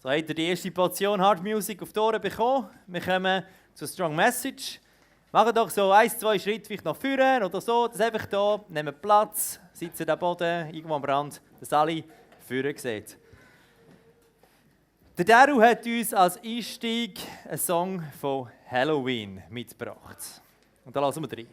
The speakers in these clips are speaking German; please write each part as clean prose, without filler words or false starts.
So habt ihr die erste Portion Hard Music auf die Ohren bekommen. Wir kommen zur Strong Message. Macht doch so 1-2 Schritte vielleicht nach vorne oder so. Das einfach hier, nehmt Platz, sitzt am Boden, irgendwo am Rand, dass alle vorne sehen. Der Daru hat uns als Einstieg einen Song von Halloween mitgebracht. Und da lassen wir rein.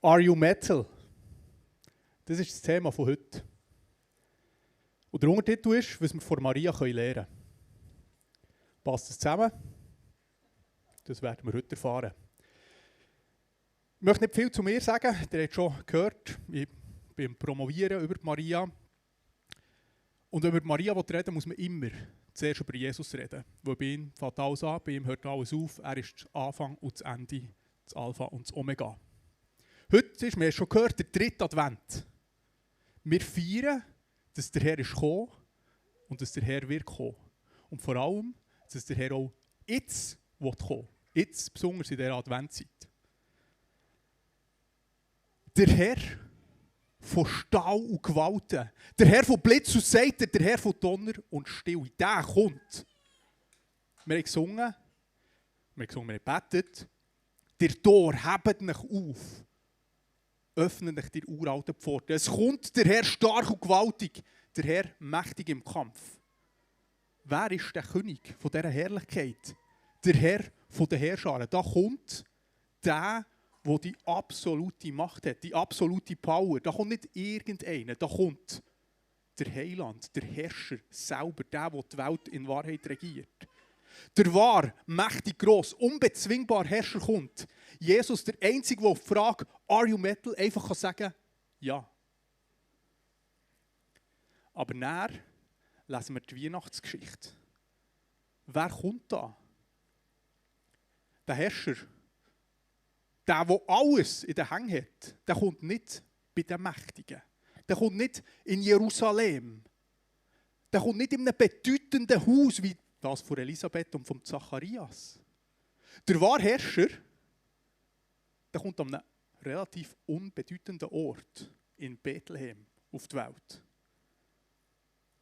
Are you metal? Das ist das Thema von heute. Und der Untertitel ist, was wir von Maria lernen können. Passt das zusammen? Das werden wir heute erfahren. Ich möchte nicht viel zu mir sagen. Ihr habt schon gehört, ich bin Promovieren über Maria. Und wenn man über Maria reden, muss man immer zuerst über Jesus reden. Weil bei ihm fängt alles an, bei ihm hört alles auf. Er ist der Anfang und das Ende, das Alpha und das Omega. Heute ist, wir haben schon gehört, der 3. Advent. Wir feiern, dass der Herr ist gekommen und dass der Herr wird kommen. Und vor allem, dass der Herr auch jetzt kommen will. Jetzt, besonders in dieser Adventszeit. Der Herr von Stahl und Gewalten, der Herr von Blitz und Saiten, der Herr von Donner und Stille, der kommt. Wir haben gesungen, wir haben gebetet. Der Tor, hebt euch auf. Öffnen dich die uralten Pforten. Es kommt der Herr stark und gewaltig, der Herr mächtig im Kampf. Wer ist der König von dieser Herrlichkeit? Der Herr von den Herrscharen. Da kommt der die absolute Macht hat, die absolute Power. Da kommt nicht irgendeiner, da kommt der Heiland, der Herrscher selber, der die Welt in Wahrheit regiert. Der wahr, mächtig gross, unbezwingbar Herrscher kommt. Jesus, der Einzige, der auf die Frage «Are you metal?» einfach sagen kann, ja. Aber näher lesen wir die Weihnachtsgeschichte. Wer kommt da? Der Herrscher, der alles in den Händen hat, der kommt nicht bei den Mächtigen. Der kommt nicht in Jerusalem. Der kommt nicht in einem bedeutenden Haus wie das von Elisabeth und von Zacharias. Der wahre Herrscher, der kommt an einem relativ unbedeutenden Ort in Bethlehem auf die Welt.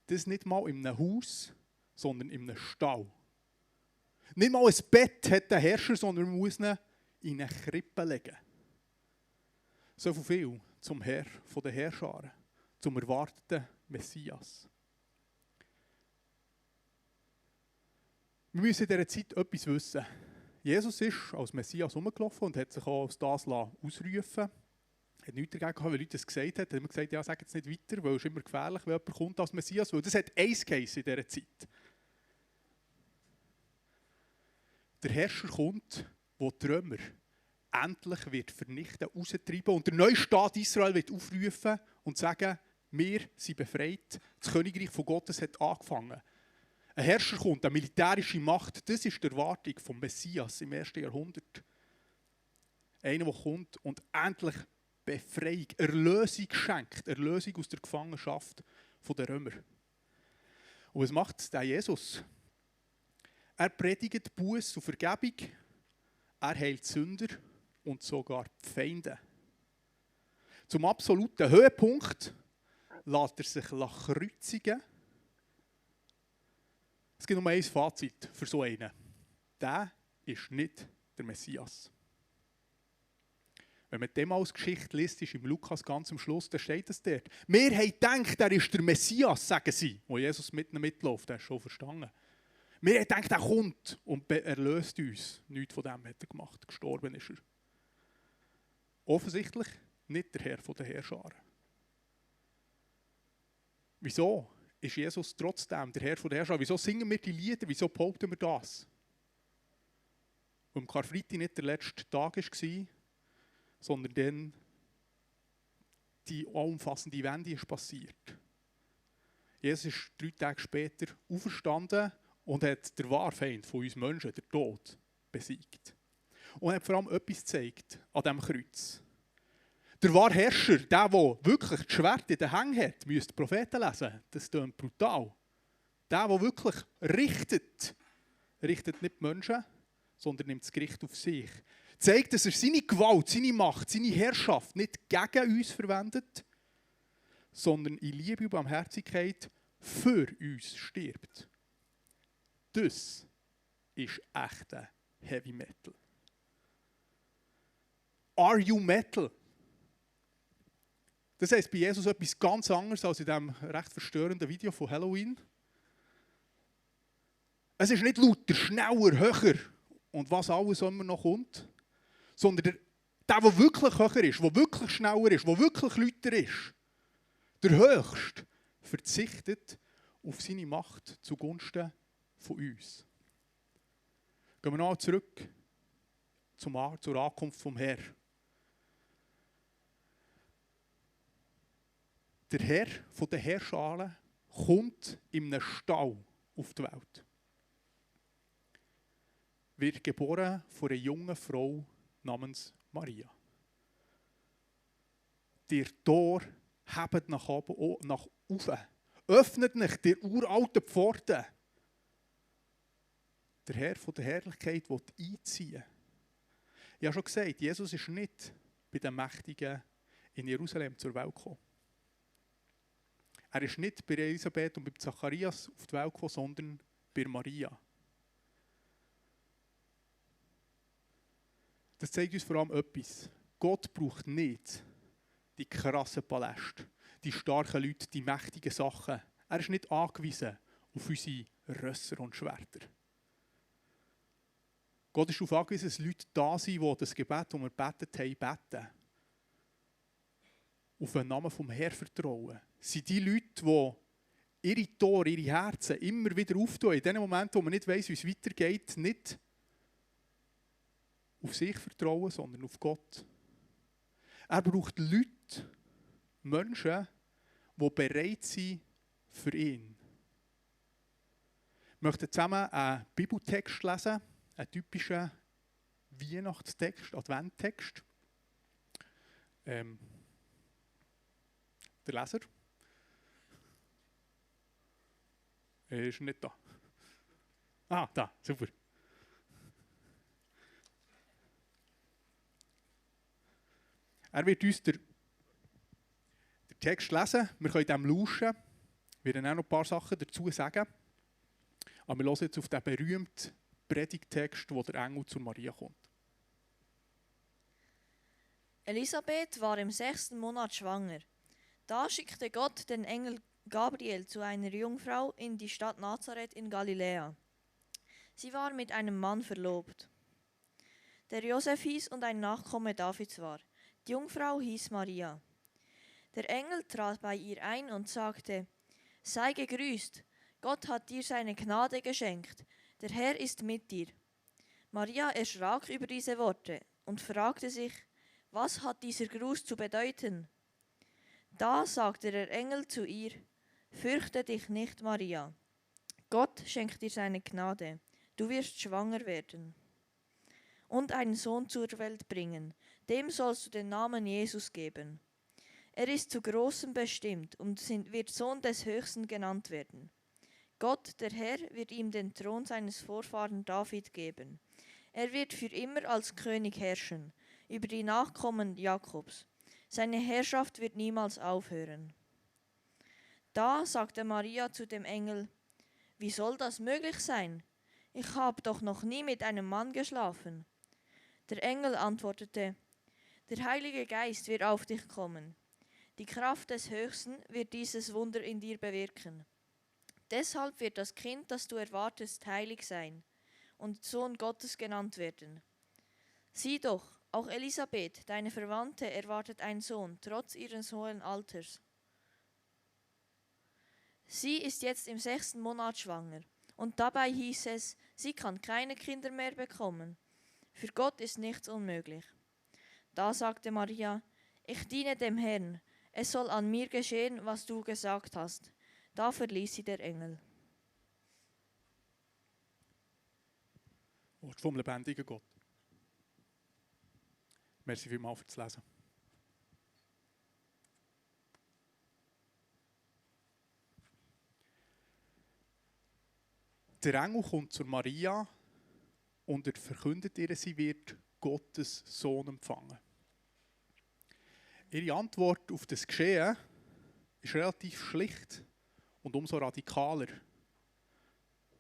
Das nicht mal in einem Haus, sondern in einem Stall. Nicht mal ein Bett hat der Herrscher, sondern man muss ihn in eine Krippe legen. So viel zum Herr von den Herrscharen, zum erwarteten Messias. Wir müssen in dieser Zeit etwas wissen. Jesus ist als Messias herumgelaufen und hat sich auch als das ausrufen lassen. Er hat nichts dagegen gehabt, weil Leute das gesagt haben. Er hat immer gesagt, ja, sag jetzt nicht weiter, weil es immer gefährlich, wenn jemand kommt als Messias. Weil das hat eins geheißen in dieser Zeit. Der Herrscher kommt, der die Römer endlich wird vernichten, raustreiben und der neue Staat Israel wird aufrufen und sagen, wir sind befreit, das Königreich von Gottes hat angefangen. Ein Herrscher kommt, eine militärische Macht, das ist die Erwartung vom Messias im 1. Jahrhundert. Einer, der kommt und endlich Befreiung, Erlösung schenkt, Erlösung aus der Gefangenschaft der Römer. Und was macht der Jesus? Er predigt Buß und Vergebung, er heilt Sünder und sogar die Feinde. Zum absoluten Höhepunkt lässt er sich kreuzigen Es gibt nur ein Fazit für so einen. Der ist nicht der Messias. Wenn man dem als Geschichte liest, ist im Lukas ganz am Schluss, da steht es dort. Wir haben gedacht, er ist der Messias, sagen sie, wo Jesus mit ihnen mitläuft. Das ist schon verstanden. Wir haben gedacht, er kommt und erlöst uns. Nichts von dem hat er gemacht. Gestorben ist er. Offensichtlich nicht der Herr der Heerscharen. Wieso ist Jesus trotzdem der Herr der Heerscharen? Wieso singen wir die Lieder? Wieso behaupten wir das? Weil am Karfreitag nicht der letzte Tag war, sondern dann die allumfassende Wende ist passiert. Jesus ist 3 Tage später auferstanden und hat den Wahrfeind von uns Menschen, den Tod, besiegt. Und hat vor allem etwas gezeigt an diesem Kreuz. Der wahre Herrscher, der wirklich das Schwert in den Händen hat, müsst Propheten lesen. Das klingt brutal. Der wirklich richtet nicht die Menschen, sondern nimmt das Gericht auf sich. Zeigt, dass er seine Gewalt, seine Macht, seine Herrschaft nicht gegen uns verwendet, sondern in Liebe und Barmherzigkeit für uns stirbt. Das ist echter Heavy Metal. Are you metal? Das heisst bei Jesus etwas ganz anderes als in diesem recht verstörenden Video von Halloween. Es ist nicht lauter, schneller, höher und was alles immer noch kommt, sondern der wirklich höher ist, der wirklich schneller ist, der wirklich lauter ist, der Höchste, verzichtet auf seine Macht zugunsten von uns. Gehen wir noch zurück zur Ankunft vom Herrn. Der Herr von den Heerscharen kommt in einem Stall auf die Welt. Wird geboren von einer jungen Frau namens Maria. Der Tor hebt nach oben. Öffnet nicht die uralten Pforten. Der Herr von der Herrlichkeit will einziehen. Ich habe schon gesagt, Jesus ist nicht bei den Mächtigen in Jerusalem zur Welt gekommen. Er ist nicht bei Elisabeth und bei Zacharias auf die Welt gekommen, sondern bei Maria. Das zeigt uns vor allem etwas. Gott braucht nicht die krassen Paläste, die starken Leute, die mächtigen Sachen. Er ist nicht angewiesen auf unsere Rösser und Schwerter. Gott ist darauf angewiesen, dass Leute da sind, die das Gebet, das wir betet haben, beten. Auf den Namen vom Herrn vertrauen. Sind die Leute, die ihre Tore, ihre Herzen immer wieder auftun, in dem Moment, wo man nicht weiss, wie es weitergeht, nicht auf sich vertrauen, sondern auf Gott. Er braucht Leute, Menschen, die bereit sind für ihn. Wir möchten zusammen einen Bibeltext lesen, einen typischen Weihnachtstext, Adventtext. Der Leser ist nicht da. Ah, da, super. Er wird uns den Text lesen, wir können dem lauschen, wir werden auch noch ein paar Sachen dazu sagen. Aber wir hören jetzt auf den berühmten Predigttext, wo der Engel zu Maria kommt. Elisabeth war im 6. Monat schwanger. Da schickte Gott den Engel Gabriel zu einer Jungfrau in die Stadt Nazareth in Galiläa. Sie war mit einem Mann verlobt, der Josef hieß und ein Nachkomme Davids war. Die Jungfrau hieß Maria. Der Engel trat bei ihr ein und sagte: Sei gegrüßt, Gott hat dir seine Gnade geschenkt, der Herr ist mit dir. Maria erschrak über diese Worte und fragte sich, was hat dieser Gruß zu bedeuten? Da sagte der Engel zu ihr: Fürchte dich nicht, Maria. Gott schenkt dir seine Gnade. Du wirst schwanger werden und einen Sohn zur Welt bringen. Dem sollst du den Namen Jesus geben. Er ist zu Großem bestimmt und wird Sohn des Höchsten genannt werden. Gott, der Herr, wird ihm den Thron seines Vorfahren David geben. Er wird für immer als König herrschen, über die Nachkommen Jakobs. Seine Herrschaft wird niemals aufhören. Da sagte Maria zu dem Engel: Wie soll das möglich sein? Ich habe doch noch nie mit einem Mann geschlafen. Der Engel antwortete: Der Heilige Geist wird auf dich kommen. Die Kraft des Höchsten wird dieses Wunder in dir bewirken. Deshalb wird das Kind, das du erwartest, heilig sein und Sohn Gottes genannt werden. Sieh doch, auch Elisabeth, deine Verwandte, erwartet einen Sohn, trotz ihres hohen Alters. Sie ist jetzt im 6. Monat schwanger. Und dabei hieß es, sie kann keine Kinder mehr bekommen. Für Gott ist nichts unmöglich. Da sagte Maria: Ich diene dem Herrn. Es soll an mir geschehen, was du gesagt hast. Da verließ sie der Engel. Wort vom lebendigen Gott. Merci vielmals fürs Lesen. Der Engel kommt zu Maria und er verkündet ihr, sie wird Gottes Sohn empfangen. Ihre Antwort auf das Geschehen ist relativ schlicht und umso radikaler.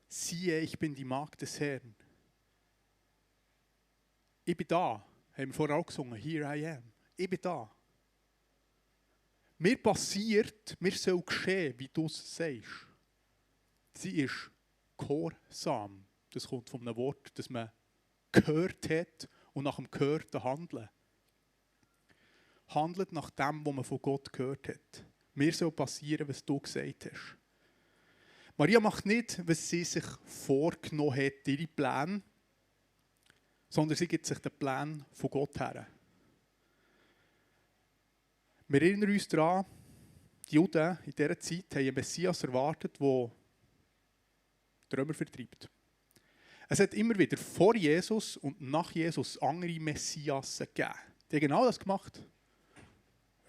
Siehe, ich bin die Magd des Herrn. Ich bin da, haben wir vorher auch gesungen, here I am. Ich bin da. Mir passiert, mir soll geschehen, wie du es sagst. Sie ist gehorsam. Das kommt von einem Wort, das man gehört hat und nach dem Gehörten handeln. Handelt nach dem, was man von Gott gehört hat. Mir soll passieren, was du gesagt hast. Maria macht nicht, was sie sich vorgenommen hat, ihre Pläne, sondern sie gibt sich den Plan von Gott her. Wir erinnern uns daran, die Juden in dieser Zeit haben einen Messias erwartet, der die Römer vertreibt. Es hat immer wieder vor Jesus und nach Jesus andere Messiasen gegeben. Die haben genau das gemacht.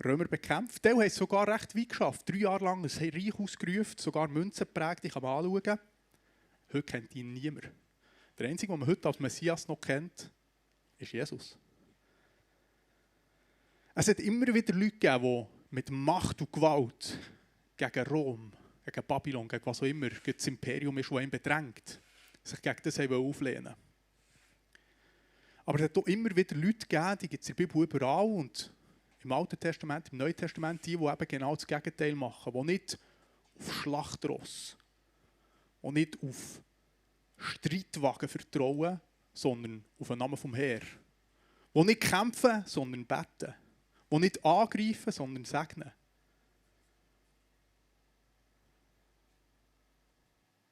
Römer bekämpft. Die haben es sogar recht weit geschafft. 3 Jahre lang ein Reich ausgerufen, sogar Münzen geprägt, die kann man anschauen. Heute kennt ihn niemand. Der Einzige, den man heute als Messias noch kennt, ist Jesus. Es hat immer wieder Leute gegeben, die mit Macht und Gewalt gegen Rom, gegen Babylon, gegen was auch immer, gegen das Imperium ist, das ihn bedrängt, sich gegen das auflehnen. Aber es hat auch immer wieder Leute gegeben, die gibt es in der Bibel überall und im Alten Testament, im Neuen Testament, die eben genau das Gegenteil machen, die nicht auf Schlachtross und nicht auf Streitwagen vertrauen, sondern auf den Namen vom Herrn. Die nicht kämpfen, sondern beten. Die nicht angreifen, sondern segnen.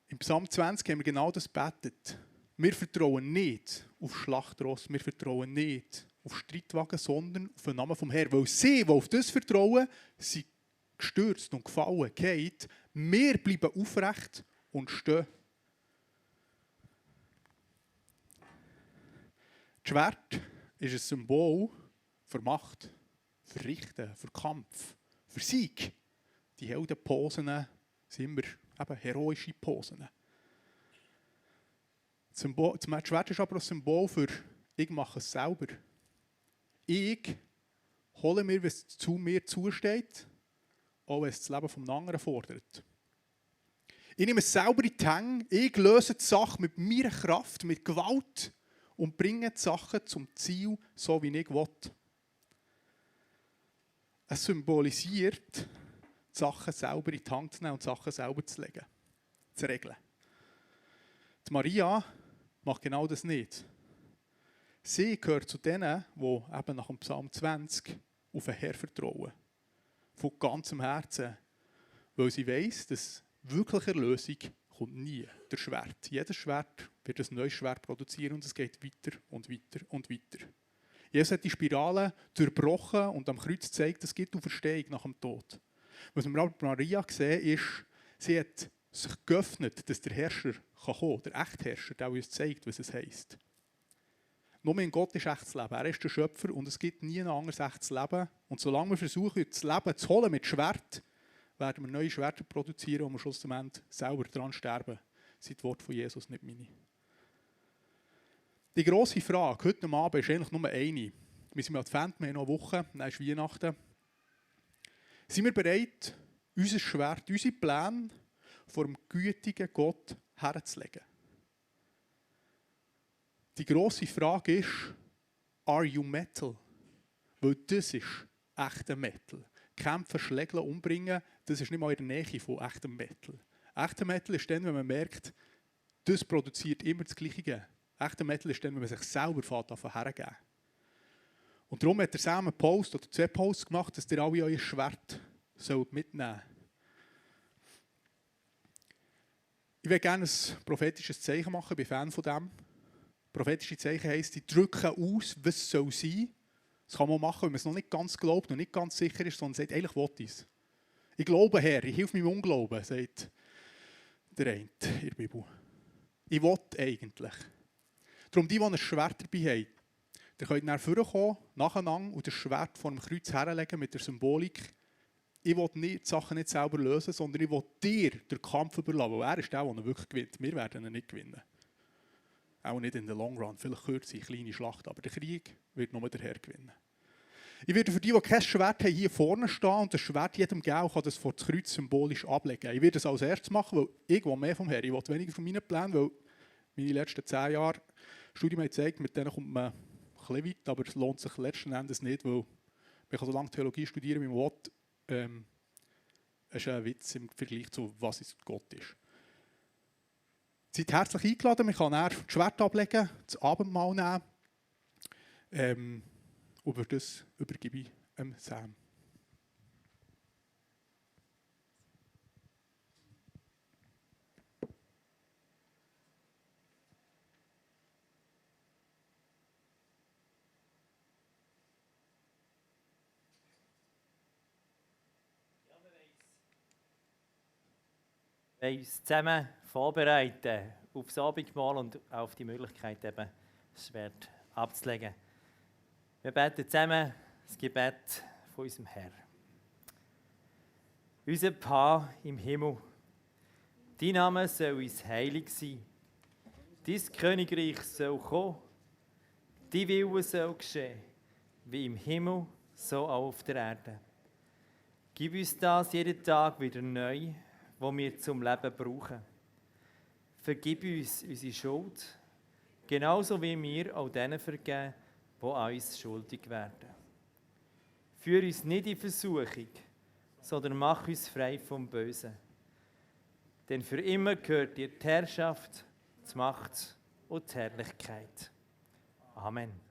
Im Psalm 20 haben wir genau das gebetet. Wir vertrauen nicht auf Schlachtross, wir vertrauen nicht auf Streitwagen, sondern auf den Namen vom Herrn. Weil sie, die auf das vertrauen, sind gestürzt und gefallen, geht. Wir bleiben aufrecht und stehen. Das Schwert ist ein Symbol für Macht, für Richten, für Kampf, für Sieg. Die Heldenposen sind immer eben heroische Posen. Das Schwert ist aber ein Symbol für «Ich mache es selber». Ich hole mir, was zu mir zusteht, auch wenn es das Leben vom anderen fordert. Ich nehme es selber in die Hände, ich löse die Sache mit meiner Kraft, mit Gewalt und bringe die Sachen zum Ziel, so wie ich will. Es symbolisiert, die Sachen selber in die Hand zu nehmen und die Sachen selber zu legen, zu regeln. Die Maria macht genau das nicht. Sie gehört zu denen, die eben nach dem Psalm 20 auf den Herrn vertrauen. Von ganzem Herzen. Weil sie weiss, dass wirkliche Erlösung kommt nie durch Schwert. Jedes Schwert wird ein neues Schwert produzieren und es geht weiter und weiter und weiter. Jesus hat die Spirale durchbrochen und am Kreuz gezeigt, es gibt Auferstehung nach dem Tod. Was wir bei Maria sehen, ist, sie hat sich geöffnet, dass der Herrscher kommen kann, der Echtherrscher, der uns zeigt, was es heisst. Nur in Gott ist echtes Leben. Er ist der Schöpfer und es gibt nie ein anderes echtes Leben. Und solange wir versuchen, das Leben zu holen mit Schwert, werden wir neue Schwerter produzieren und wir schlussendlich selber daran sterben. Das sind die Worte von Jesus, nicht meine. Die grosse Frage heute Abend ist eigentlich nur eine. Wir sind im Advent, wir haben noch eine Woche, dann ist Weihnachten. Sind wir bereit, unser Schwert, unsere Pläne vor dem gütigen Gott herzulegen. Die grosse Frage ist, are you metal? Weil das ist echter Metal. Kämpfen, schlägeln, umbringen, das ist nicht mal in der Nähe von echtem Metal. Echter Metal ist dann, wenn man merkt, das produziert immer das Gleiche. Echter Metal ist dann, wenn man sich selber hergeben. Und darum hat der Sam einen Post oder 2 Posts gemacht, dass ihr alle euer Schwert mitnehmen sollt. Ich will gerne ein prophetisches Zeichen machen, ich bin Fan von dem. Prophetische Zeichen heisst, die drücken aus, was es soll sein. Das kann man machen, wenn man es noch nicht ganz glaubt, noch nicht ganz sicher ist, sondern sagt, eigentlich will ich es. Ich glaube, Herr, ich helfe meinem Unglauben, sagt der eine in der Bibel. Ich will eigentlich. Darum die ein Schwert dabei haben, ihr könnt nach vorne kommen, nacheinander, und das Schwert vor dem Kreuz herlegen mit der Symbolik. Ich will die Sachen nicht selber lösen, sondern ich will dir den Kampf überlassen, weil er ist der wirklich gewinnt. Wir werden ihn nicht gewinnen. Auch nicht in der Long Run, vielleicht kürzer, eine kleine Schlacht, aber der Krieg wird nur der Herr gewinnen. Ich werde für die kein Schwert haben, hier vorne stehen und das Schwert jedem geben und kann das vor das Kreuz symbolisch ablegen. Ich werde das als erstes machen, weil ich will mehr vom Herrn. Ich will weniger von meinen Plänen, weil meine letzten 10 Jahre Studium haben gezeigt, mit denen kommt man ein bisschen weit, aber es lohnt sich letzten Endes nicht, weil ich so lange Theologie studieren, wie man will. Es ist ein Witz im Vergleich zu was es Gott ist. Seid herzlich eingeladen, man kann das Schwert ablegen, das Abendmahl nehmen. Und für das übergebe ich Sam. Wir wollen uns zusammen vorbereiten auf das Abendmahl und auf die Möglichkeit, eben das Schwert abzulegen. Wir beten zusammen das Gebet von unserem Herrn. Unser Paar im Himmel, dein Name soll uns heilig sein. Dein Königreich soll kommen. Dein Wille soll geschehen, wie im Himmel, so auch auf der Erde. Gib uns das jeden Tag wieder neu, was wir zum Leben brauchen. Vergib uns unsere Schuld, genauso wie wir auch denen vergeben, die an uns schuldig werden. Führ uns nicht in Versuchung, sondern mach uns frei vom Bösen. Denn für immer gehört dir die Herrschaft, die Macht und die Herrlichkeit. Amen.